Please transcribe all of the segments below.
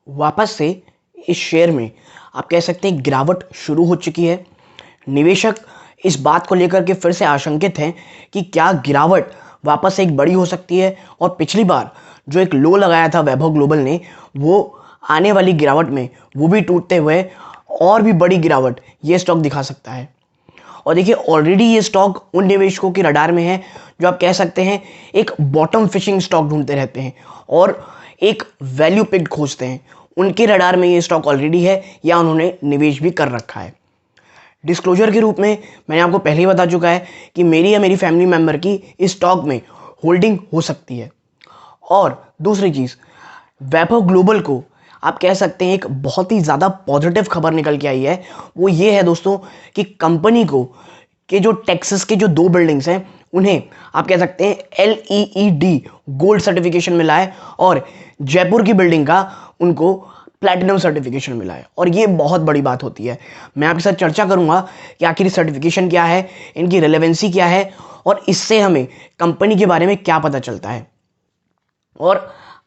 वापस से इस शेयर में आप कह सकते हैं गिरावट शुरू हो चुकी है। निवेशक इस बात को लेकर के फिर से आशंकित हैं कि क्या गिरावट वापस से एक बड़ी हो सकती है और पिछली बार जो एक लो लगाया था वैभव ग्लोबल ने, वो आने वाली गिरावट में वो भी टूटते हुए और भी बड़ी गिरावट ये स्टॉक दिखा सकता है। और देखिए ऑलरेडी ये स्टॉक उन निवेशकों के रडार में है जो आप कह सकते हैं एक बॉटम फिशिंग स्टॉक ढूंढते रहते हैं और एक वैल्यू पिक खोजते हैं। उनके रडार में ये स्टॉक ऑलरेडी है या उन्होंने निवेश भी कर रखा है। डिस्क्लोजर के रूप में मैंने आपको पहले ही बता चुका है कि मेरी या मेरी फैमिली मेंबर की इस स्टॉक में होल्डिंग हो सकती है। और दूसरी चीज़, वैभव ग्लोबल को आप कह सकते हैं एक बहुत ही ज़्यादा पॉजिटिव खबर निकल के आई है। वो ये है दोस्तों कि कंपनी को के जो टेक्सास के जो 2 बिल्डिंग्स हैं उन्हें आप कह सकते हैं LEED गोल्ड सर्टिफिकेशन मिला है और जयपुर की बिल्डिंग का उनको प्लैटिनम सर्टिफिकेशन मिला है। और ये बहुत बड़ी बात होती है। मैं आपके साथ चर्चा करूंगा कि आखिर सर्टिफिकेशन क्या है, इनकी रिलेवेंसी क्या है और इससे हमें कंपनी के बारे में क्या पता चलता है। और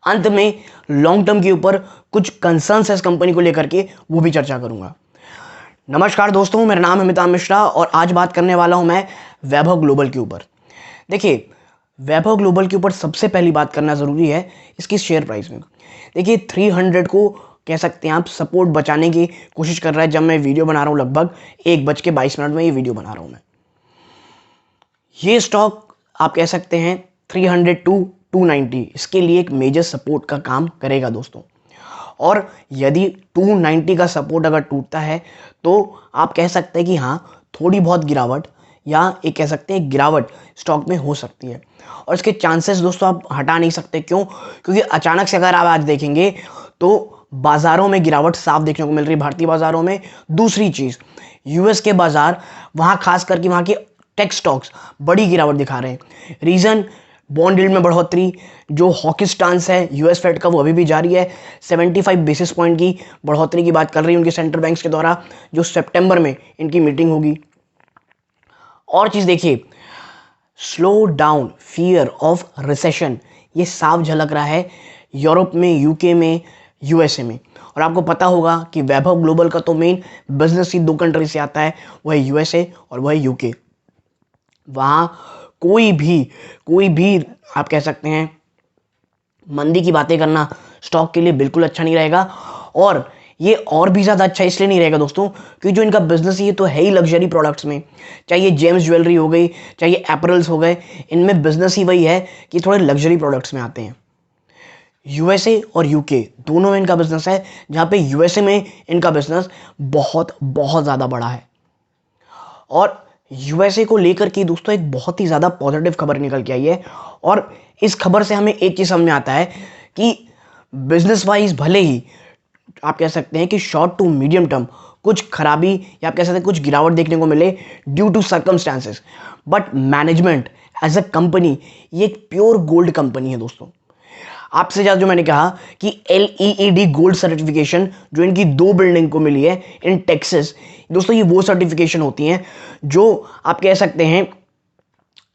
अंत में लॉन्ग टर्म के ऊपर कुछ कंसर्न्स है इस कंपनी को लेकर के, वो भी चर्चा करूंगा। नमस्कार दोस्तों, मेरा नाम है अमिताभ मिश्रा और आज बात करने वाला हूं मैं वैभव ग्लोबल के ऊपर। देखिए, वैभव ग्लोबल के ऊपर सबसे पहली बात करना ज़रूरी है इसकी शेयर प्राइस में। देखिए 300 को कह सकते हैं आप सपोर्ट बचाने की कोशिश कर रहा है। जब मैं वीडियो बना रहा हूँ लगभग 1:22 में ये वीडियो बना रहा हूँ मैं। ये स्टॉक आप कह सकते हैं 300 टू 290 इसके लिए एक मेजर सपोर्ट का काम करेगा दोस्तों। और यदि 290 का सपोर्ट अगर टूटता है तो आप कह सकते हैं कि हाँ, थोड़ी बहुत गिरावट या एक कह सकते हैं गिरावट स्टॉक में हो सकती है। और इसके चांसेस दोस्तों आप हटा नहीं सकते। क्यों? क्योंकि अचानक से अगर आप आज देखेंगे तो बाज़ारों में गिरावट साफ देखने को मिल रही है, भारतीय बाज़ारों में। दूसरी चीज़, यूएस के बाज़ार, वहाँ खास करके वहाँ के टेक स्टॉक्स बड़ी गिरावट दिखा रहे हैं। रीज़न, बॉन्ड यील्ड में बढ़ोतरी, जो हॉकिश स्टांस है यूएस फेड का वो अभी भी जारी है। 75 बेसिस पॉइंट की बढ़ोतरी की बात कर रही है उनके सेंट्रल बैंक्स के द्वारा, जो सितंबर में इनकी मीटिंग होगी। और चीज़ देखिए, slow down, fear of recession, ये साफ झलक रहा है यूरोप में, यूके में, यूएसए में। और आपको पता होगा कि वैभव ग्लोबल का तो मेन बिजनेस ही 2 कंट्री से आता है, वो है यूएसए और वो है यूके। वहाँ कोई भी आप कह सकते हैं मंदी की बातें करना स्टॉक के लिए बिल्कुल अच्छा नहीं रहेगा। और ये और भी ज़्यादा अच्छा इसलिए नहीं रहेगा दोस्तों क्योंकि जो इनका बिजनेस है ये तो है ही लग्जरी प्रोडक्ट्स में। चाहिए जेम्स ज्वेलरी हो गई, चाहिए एपरल्स हो गए, इनमें बिजनेस ही वही है कि थोड़े लग्जरी प्रोडक्ट्स में आते हैं। यूएसए और यूके दोनों में इनका बिजनेस है, जहाँ पे यूएसए में इनका बिजनेस बहुत बहुत ज़्यादा बड़ा है। और यूएसए को लेकर के दोस्तों एक बहुत ही ज़्यादा पॉजिटिव खबर निकल के आई है। और इस खबर से हमें एक चीज़ समझ में आता है कि बिजनेस वाइज भले ही आप कह सकते हैं कि शॉर्ट टू मीडियम टर्म कुछ खराबी या आप कह सकते हैं कुछ गिरावट देखने को मिले due to circumstances, but management as a company ये एक प्योर गोल्ड कंपनी है दोस्तों। आपसे ज़्यादा जो मैंने कहा कि LEED गोल्ड सर्टिफिकेशन जो इनकी 2 बिल्डिंग को मिली है इन टेक्सास, दोस्तों ये वो सर्टिफिकेशन होती हैं जो आप कह सकते हैं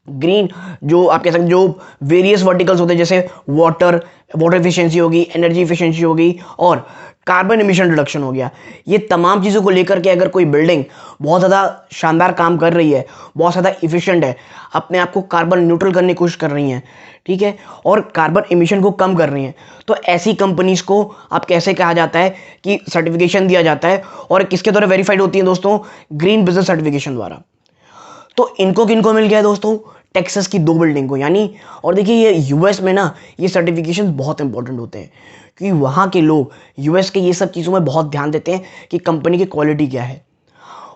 ग्रीन, जो आप कह सकते हैं जो वेरियस वर्टिकल्स होते हैं, जैसे वाटर एफिशिएंसी होगी, एनर्जी एफिशिएंसी होगी और कार्बन एमिशन रिडक्शन हो गया। ये तमाम चीज़ों को लेकर के अगर कोई बिल्डिंग बहुत ज़्यादा शानदार काम कर रही है, बहुत ज़्यादा इफिशिएंट है, अपने आप को कार्बन न्यूट्रल करने की कोशिश कर रही हैं, ठीक है, और कार्बन एमिशन को कम कर रही हैं, तो ऐसी कंपनीज को आप कैसे कहा जाता है कि सर्टिफिकेशन दिया जाता है। और किसके द्वारा वेरीफाइड होती है दोस्तों? ग्रीन बिजनेस सर्टिफिकेशन द्वारा। तो इनको किनको मिल गया दोस्तों? टेक्सास की 2 बिल्डिंग को, यानी। और देखिए ये यूएस में ना ये सर्टिफिकेशन बहुत इंपॉर्टेंट होते हैं क्योंकि वहाँ के लोग यूएस के ये सब चीज़ों में बहुत ध्यान देते हैं कि कंपनी की क्वालिटी क्या है।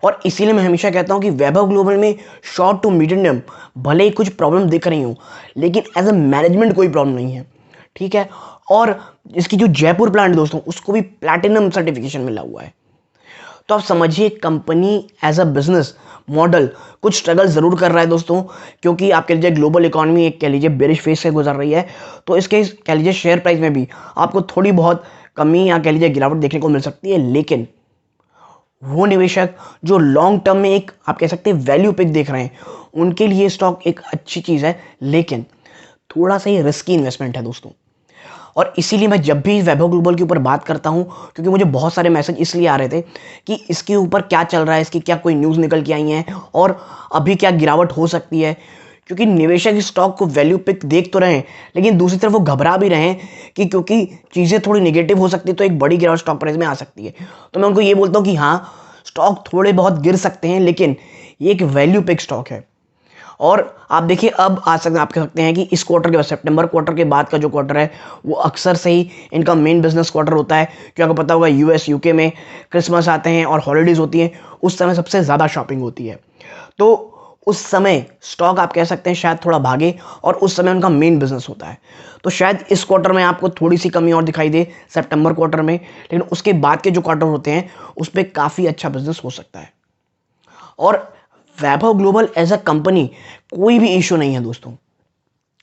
और इसीलिए मैं हमेशा कहता हूँ कि वैभव ग्लोबल में शॉर्ट टू मीडियम टर्म भले ही कुछ प्रॉब्लम दिख रही हूँ, लेकिन एज अ मैनेजमेंट कोई प्रॉब्लम नहीं है, ठीक है। और इसकी जो जयपुर प्लांट दोस्तों उसको भी प्लैटिनम सर्टिफिकेशन मिला हुआ है। तो आप समझिए company as a business model कुछ स्ट्रगल ज़रूर कर रहा है दोस्तों, क्योंकि आप कह लीजिए ग्लोबल इकोनॉमी एक कह लीजिए बेरिश फेज से गुजर रही है। तो इसके कह लीजिए शेयर प्राइस में भी आपको थोड़ी बहुत कमी या कह लीजिए गिरावट देखने को मिल सकती है। लेकिन वो निवेशक जो लॉन्ग टर्म में एक आप कह सकते हैं वैल्यू पिक देख रहे हैं, उनके लिए स्टॉक एक अच्छी चीज़ है, लेकिन थोड़ा सा ये रिस्की इन्वेस्टमेंट है दोस्तों। और इसीलिए मैं जब भी वैभव ग्लोबल के ऊपर बात करता हूं, क्योंकि मुझे बहुत सारे मैसेज इसलिए आ रहे थे कि इसके ऊपर क्या चल रहा है, इसकी क्या कोई न्यूज़ निकल के आई हैं और अभी क्या गिरावट हो सकती है। क्योंकि निवेशक इस स्टॉक को वैल्यू पिक देख तो रहे हैं, लेकिन दूसरी तरफ वो घबरा भी रहे हैं कि क्योंकि चीज़ें थोड़ी नेगेटिव हो सकती है तो एक बड़ी गिरावट स्टॉक प्राइस में आ सकती है। तो मैं उनको ये बोलता हूँ कि हाँ, स्टॉक थोड़े बहुत गिर सकते हैं, लेकिन ये एक वैल्यू पिक स्टॉक है। और आप देखिए अब आ सकते आप कह सकते हैं कि इस क्वार्टर के बाद, सितंबर क्वार्टर के बाद का जो क्वार्टर है वो अक्सर से ही इनका मेन बिजनेस क्वार्टर होता है। क्योंकि आपको पता होगा यूएस यूके में क्रिसमस आते हैं और हॉलीडेज होती हैं, उस समय सबसे ज़्यादा शॉपिंग होती है। तो उस समय स्टॉक आप कह सकते हैं शायद थोड़ा भागे और उस समय उनका मेन बिजनेस होता है। तो शायद इस क्वार्टर में आपको थोड़ी सी कमी और दिखाई दे सितंबर क्वार्टर में, लेकिन उसके बाद के जो क्वार्टर होते हैं उस पर काफ़ी अच्छा बिजनेस हो सकता है। और वैभव ग्लोबल एज अ कंपनी कोई भी इशू नहीं है दोस्तों।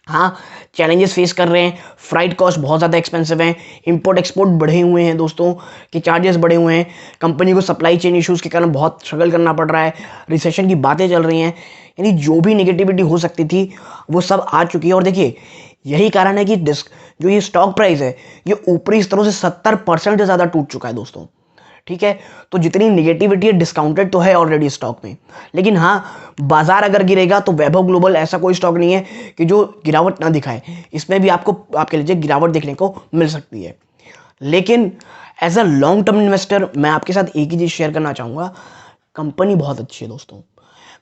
हाँ, चैलेंजेस फेस कर रहे हैं, फ्राइट कॉस्ट बहुत ज़्यादा एक्सपेंसिव हैं, इंपोर्ट एक्सपोर्ट बढ़े हुए हैं दोस्तों, कि चार्जेस बढ़े हुए हैं, कंपनी को सप्लाई चेन इश्यूज़ के कारण बहुत स्ट्रगल करना पड़ रहा है, रिसेशन की बातें चल रही हैं, यानी जो भी नेगेटिविटी हो सकती थी वो सब आ चुकी है। और देखिए यही कारण है कि जो ये स्टॉक प्राइस है ये ऊपरी स्तरों से 70% से ज़्यादा टूट चुका है दोस्तों। ठीक है, तो जितनी निगेटिविटी है डिस्काउंटेड तो है ऑलरेडी स्टॉक में, लेकिन हाँ, बाजार अगर गिरेगा तो वैभव ग्लोबल ऐसा कोई स्टॉक नहीं है कि जो गिरावट ना दिखाए। इसमें भी आपको आपके लिए गिरावट देखने को मिल सकती है। लेकिन as a long term investor मैं आपके साथ एक ही चीज़ शेयर करना चाहूँगा, कंपनी बहुत अच्छी है दोस्तों,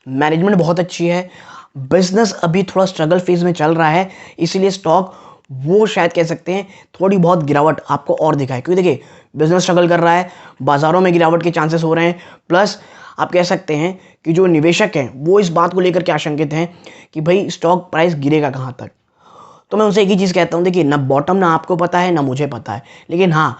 मैनेजमेंट बहुत अच्छी है, बिजनेस अभी थोड़ा स्ट्रगल फेज में चल रहा है, इसीलिए स्टॉक वो शायद कह सकते हैं थोड़ी बहुत गिरावट आपको और दिखाए। क्योंकि देखिए बिजनेस स्ट्रगल कर रहा है, बाजारों में गिरावट के चांसेस हो रहे हैं, प्लस आप कह सकते हैं कि जो निवेशक हैं वो इस बात को लेकर के आशंकित हैं कि भाई स्टॉक प्राइस गिरेगा कहाँ तक। तो मैं उनसे एक ही चीज़ कहता हूँ, देखिए ना बॉटम ना आपको पता है ना मुझे पता है, लेकिन हाँ,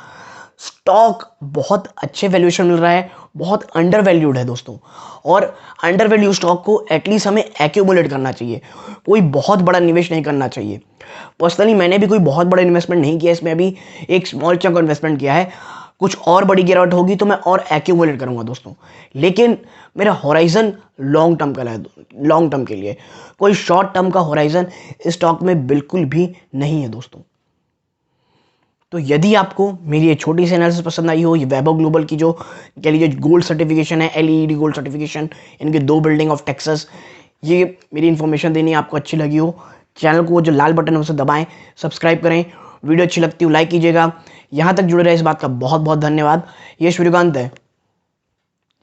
स्टॉक बहुत अच्छे वैल्यूएशन मिल रहा है, बहुत अंडर वैल्यूड है दोस्तों। और अंडर वैल्यू स्टॉक को एटलीस्ट हमें एक्यूमुलेट करना चाहिए, कोई बहुत बड़ा निवेश नहीं करना चाहिए। पर्सनली मैंने भी कोई बहुत बड़ा इन्वेस्टमेंट नहीं किया, इसमें अभी एक स्मॉल चंक इन्वेस्टमेंट किया है। कुछ और बड़ी गिरावट होगी तो मैं और एक्यूमुलेट करूंगा दोस्तों, लेकिन मेरा होराइजन लॉन्ग टर्म का है, लॉन्ग टर्म के लिए। कोई शॉर्ट टर्म का होराइजन स्टॉक में बिल्कुल भी नहीं है दोस्तों। तो यदि आपको मेरी ये छोटी सी एनालिसिस पसंद आई हो, ये वैभव ग्लोबल की जो कह लीजिए गोल्ड सर्टिफिकेशन है, एलईडी गोल्ड सर्टिफिकेशन, इनके 2 बिल्डिंग ऑफ टेक्सास, ये मेरी इन्फॉर्मेशन देनी आपको अच्छी लगी हो, चैनल को जो लाल बटन है उसे दबाएं, सब्सक्राइब करें, वीडियो अच्छी लगती हो लाइक कीजिएगा। यहाँ तक जुड़े रहे इस बात का बहुत बहुत धन्यवाद। ये सूर्यकांत है,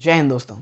जय हिंद दोस्तों।